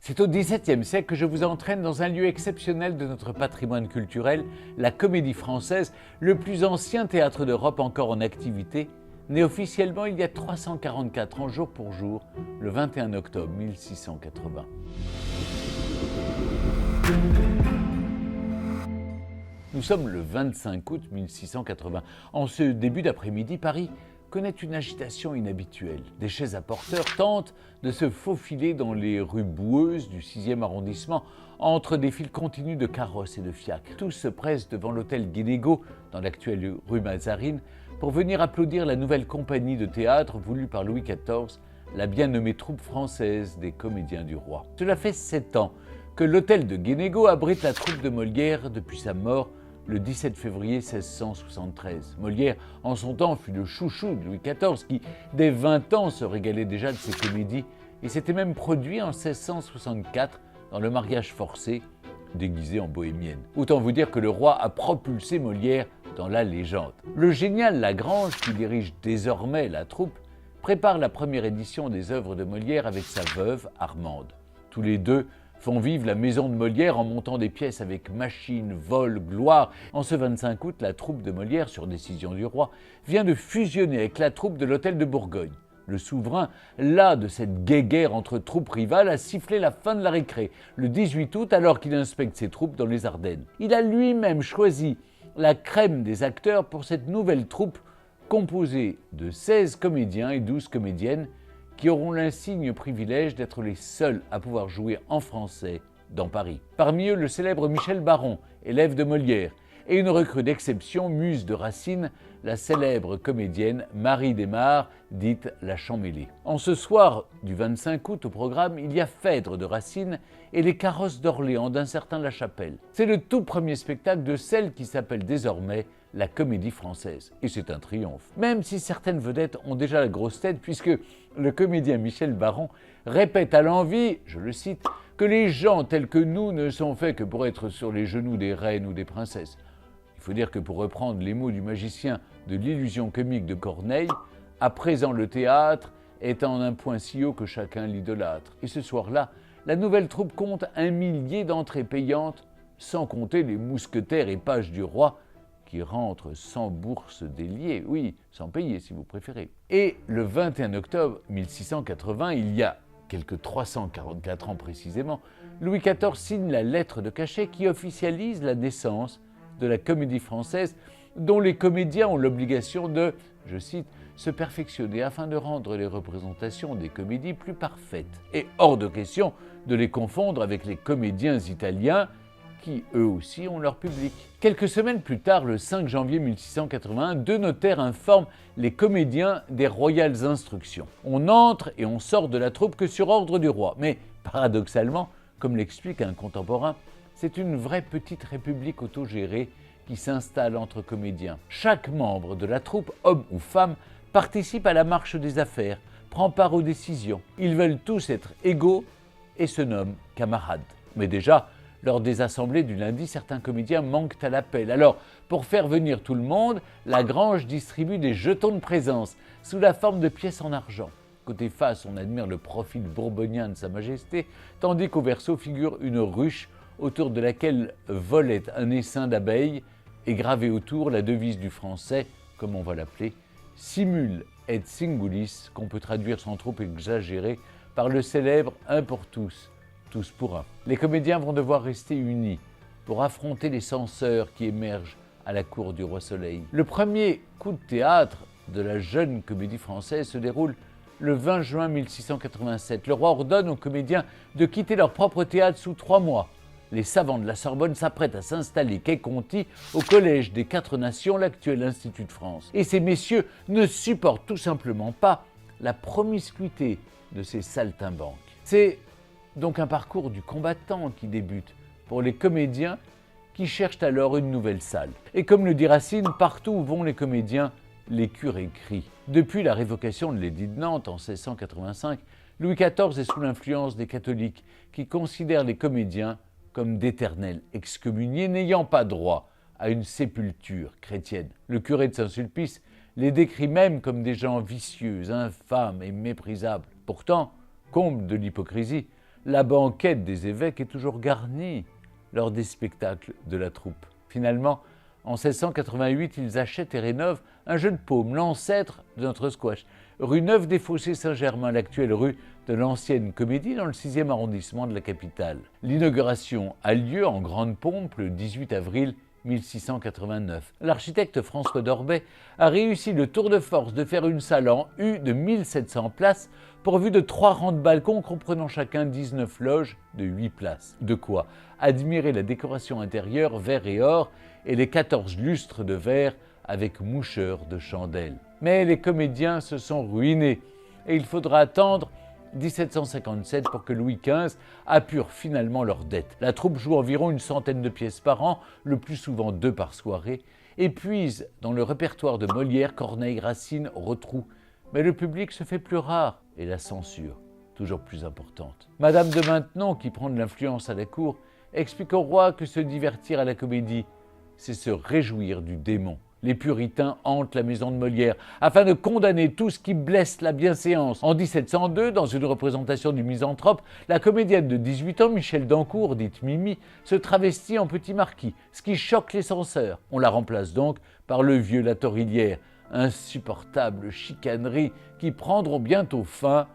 C'est au XVIIe siècle que je vous entraîne dans un lieu exceptionnel de notre patrimoine culturel, la Comédie Française, le plus ancien théâtre d'Europe encore en activité, né officiellement il y a 344 ans jour pour jour, le 21 octobre 1680. Nous sommes le 25 août 1680. En ce début d'après-midi, Paris connaît une agitation inhabituelle. Des chaises à porteurs tentent de se faufiler dans les rues boueuses du 6e arrondissement entre des files continues de carrosses et de fiacres. Tous se pressent devant l'hôtel Guénégaud, dans l'actuelle rue Mazarine, pour venir applaudir la nouvelle compagnie de théâtre voulue par Louis XIV, la bien nommée troupe française des comédiens du roi. Cela fait 7 ans que l'hôtel de Guénégaud abrite la troupe de Molière depuis sa mort le 17 février 1673. Molière, en son temps, fut le chouchou de Louis XIV, qui, dès 20 ans, se régalait déjà de ses comédies, et s'était même produit en 1664 dans Le mariage forcé, déguisé en bohémienne. Autant vous dire que le roi a propulsé Molière dans la légende. Le génial Lagrange, qui dirige désormais la troupe, prépare la première édition des œuvres de Molière avec sa veuve, Armande. Tous les deux font vivre la maison de Molière en montant des pièces avec machine, vol, gloire. En ce 25 août, la troupe de Molière, sur décision du roi, vient de fusionner avec la troupe de l'hôtel de Bourgogne. Le souverain, las de cette guéguerre entre troupes rivales, a sifflé la fin de la récré, le 18 août, alors qu'il inspecte ses troupes dans les Ardennes. Il a lui-même choisi la crème des acteurs pour cette nouvelle troupe composée de 16 comédiens et 12 comédiennes, qui auront l'insigne privilège d'être les seuls à pouvoir jouer en français dans Paris. Parmi eux, le célèbre Michel Baron, élève de Molière, et une recrue d'exception, muse de Racine, la célèbre comédienne Marie Desmarres, dite la Champmeslé. En ce soir du 25 août, au programme, il y a Phèdre de Racine et les carrosses d'Orléans d'un certain La Chapelle. C'est le tout premier spectacle de celle qui s'appelle désormais la Comédie Française. Et c'est un triomphe. Même si certaines vedettes ont déjà la grosse tête, puisque le comédien Michel Baron répète à l'envi, je le cite, que les gens tels que nous ne sont faits que pour être sur les genoux des reines ou des princesses. Il faut dire que, pour reprendre les mots du magicien de l'illusion comique de Corneille, à présent le théâtre est en un point si haut que chacun l'idolâtre. Et ce soir-là, la nouvelle troupe compte 1 millier d'entrées payantes, sans compter les mousquetaires et pages du roi qui rentrent sans bourse déliée, oui, sans payer si vous préférez. Et le 21 octobre 1680, il y a quelques 344 ans précisément, Louis XIV signe la lettre de cachet qui officialise la naissance de la Comédie Française, dont les comédiens ont l'obligation de, je cite, se perfectionner afin de rendre les représentations des comédies plus parfaites. Et hors de question de les confondre avec les comédiens italiens, qui eux aussi ont leur public. Quelques semaines plus tard, le 5 janvier 1681, 2 notaires informent les comédiens des royales instructions. On entre et on sort de la troupe que sur ordre du roi. Mais paradoxalement, comme l'explique un contemporain, c'est une vraie petite république autogérée qui s'installe entre comédiens. Chaque membre de la troupe, homme ou femme, participe à la marche des affaires, prend part aux décisions. Ils veulent tous être égaux et se nomment camarades. Mais déjà, lors des assemblées du lundi, certains comédiens manquent à l'appel. Alors, pour faire venir tout le monde, Lagrange distribue des jetons de présence sous la forme de pièces en argent. Côté face, on admire le profil bourbonien de Sa Majesté, tandis qu'au verso figure une ruche autour de laquelle volait un essaim d'abeilles et gravée autour la devise du français, comme on va l'appeler, Simul et Singulis, qu'on peut traduire sans trop exagérer par le célèbre « un pour tous ». Tous pour un. Les comédiens vont devoir rester unis pour affronter les censeurs qui émergent à la cour du roi Soleil. Le premier coup de théâtre de la jeune Comédie Française se déroule le 20 juin 1687. Le roi ordonne aux comédiens de quitter leur propre théâtre sous 3 mois. Les savants de la Sorbonne s'apprêtent à s'installer quai Conti au Collège des 4 Nations, l'actuel Institut de France. Et ces messieurs ne supportent tout simplement pas la promiscuité de ces saltimbanques. C'est donc un parcours du combattant qui débute pour les comédiens qui cherchent alors une nouvelle salle. Et comme le dit Racine, partout où vont les comédiens, les curés crient. Depuis la révocation de l'édit de Nantes en 1685, Louis XIV est sous l'influence des catholiques qui considèrent les comédiens comme d'éternels excommuniés n'ayant pas droit à une sépulture chrétienne. Le curé de Saint-Sulpice les décrit même comme des gens vicieux, infâmes et méprisables. Pourtant, comble de l'hypocrisie, la banquette des évêques est toujours garnie lors des spectacles de la troupe. Finalement, en 1688, ils achètent et rénovent un jeu de paume, l'ancêtre de notre squash, rue Neuve des Fossés Saint-Germain, l'actuelle rue de l'Ancienne Comédie dans le 6e arrondissement de la capitale. L'inauguration a lieu en grande pompe le 18 avril 1689. L'architecte François d'Orbay a réussi le tour de force de faire une salle en U de 1700 places pourvue de 3 rangs de balcons comprenant chacun 19 loges de 8 places. De quoi admirer la décoration intérieure vert et or et les 14 lustres de verre avec moucheurs de chandelles. Mais les comédiens se sont ruinés et il faudra attendre 1757 pour que Louis XV apure finalement leurs dettes. La troupe joue environ une centaine de pièces par an, le plus souvent 2 par soirée, et puise dans le répertoire de Molière, Corneille, Racine, Rotrou. Mais le public se fait plus rare et la censure toujours plus importante. Madame de Maintenon, qui prend de l'influence à la cour, explique au roi que se divertir à la comédie, c'est se réjouir du démon. Les puritains hantent la maison de Molière afin de condamner tout ce qui blesse la bienséance. En 1702, dans une représentation du Misanthrope, la comédienne de 18 ans, Michel Dancourt, dite Mimi, se travestit en petit marquis, ce qui choque les censeurs. On la remplace donc par le vieux La Torillière, insupportable chicanerie qui prendront bientôt fin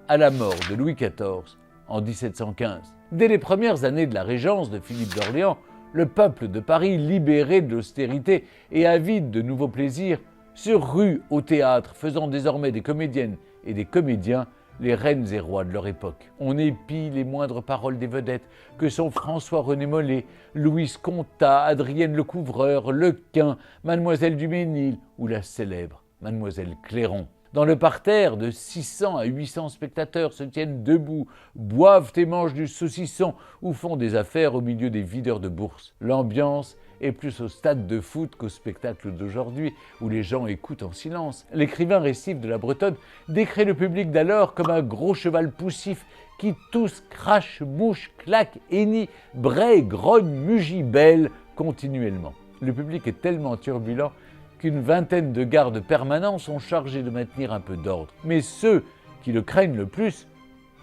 à la mort de Louis XIV en 1715. Dès les premières années de la régence de Philippe d'Orléans, le peuple de Paris, libéré de l'austérité et avide de nouveaux plaisirs, se rue au théâtre, faisant désormais des comédiennes et des comédiens les reines et rois de leur époque. On épie les moindres paroles des vedettes que sont François-René Mollet, Louise Contat, Adrienne Lecouvreur, Lequin, Mademoiselle Duménil ou la célèbre Mademoiselle Clairon. Dans le parterre, de 600 à 800 spectateurs se tiennent debout, boivent et mangent du saucisson ou font des affaires au milieu des videurs de bourse. L'ambiance est plus au stade de foot qu'au spectacle d'aujourd'hui, où les gens écoutent en silence. L'écrivain récif de la Bretonne décrit le public d'alors comme un gros cheval poussif qui tousse, crache, mouche, claque, hennit, braie, grogne, mugit, bêle continuellement. Le public est tellement turbulent qu'une vingtaine de gardes permanents sont chargés de maintenir un peu d'ordre. Mais ceux qui le craignent le plus,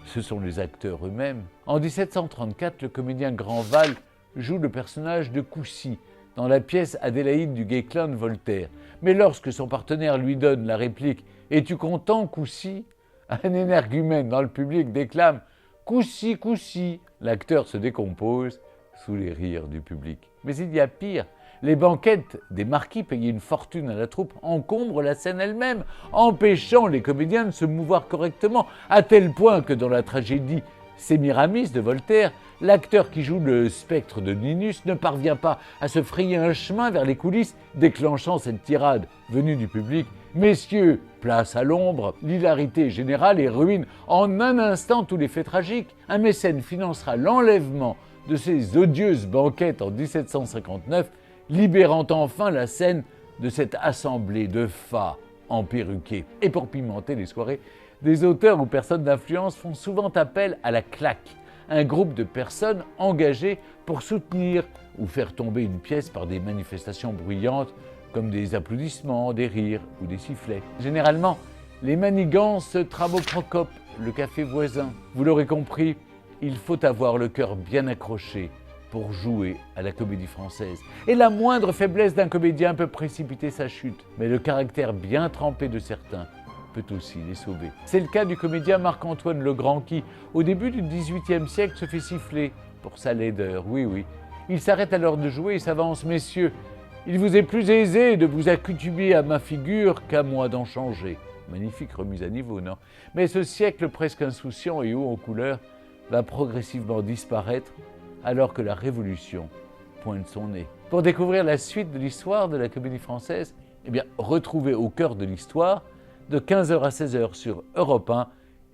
ce sont les acteurs eux-mêmes. En 1734, le comédien Grandval joue le personnage de Coucy dans la pièce Adélaïde du Guesclin de Voltaire. Mais lorsque son partenaire lui donne la réplique « Es-tu content, Coucy ?» un énergumène dans le public déclame « Coucy, Coucy !» L'acteur se décompose sous les rires du public. Mais il y a pire. Les banquettes des marquis payés une fortune à la troupe encombrent la scène elle-même, empêchant les comédiens de se mouvoir correctement, à tel point que dans la tragédie Sémiramis de Voltaire, l'acteur qui joue le spectre de Ninus ne parvient pas à se frayer un chemin vers les coulisses, déclenchant cette tirade venue du public « Messieurs, place à l'ombre !» L'hilarité générale et ruine en un instant tous les faits tragiques. Un mécène financera l'enlèvement de ces odieuses banquettes en 1759, libérant enfin la scène de cette assemblée de fats emperruqués. Et pour pimenter les soirées, des auteurs ou personnes d'influence font souvent appel à la claque, un groupe de personnes engagées pour soutenir ou faire tomber une pièce par des manifestations bruyantes comme des applaudissements, des rires ou des sifflets. Généralement, les manigances se trament au Procope, le café voisin. Vous l'aurez compris, il faut avoir le cœur bien accroché pour jouer à la Comédie Française. Et la moindre faiblesse d'un comédien peut précipiter sa chute, mais le caractère bien trempé de certains peut aussi les sauver. C'est le cas du comédien Marc-Antoine Legrand qui, au début du XVIIIe siècle, se fait siffler pour sa laideur. Oui. Il s'arrête alors de jouer et s'avance. « Messieurs, il vous est plus aisé de vous accoutumer à ma figure qu'à moi d'en changer. » Magnifique remise à niveau, non? Mais ce siècle presque insouciant et haut en couleur va progressivement disparaître alors que la Révolution pointe son nez. Pour découvrir la suite de l'histoire de la Comédie Française, retrouvez Au cœur de l'histoire de 15h à 16h sur Europe 1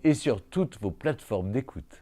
et sur toutes vos plateformes d'écoute.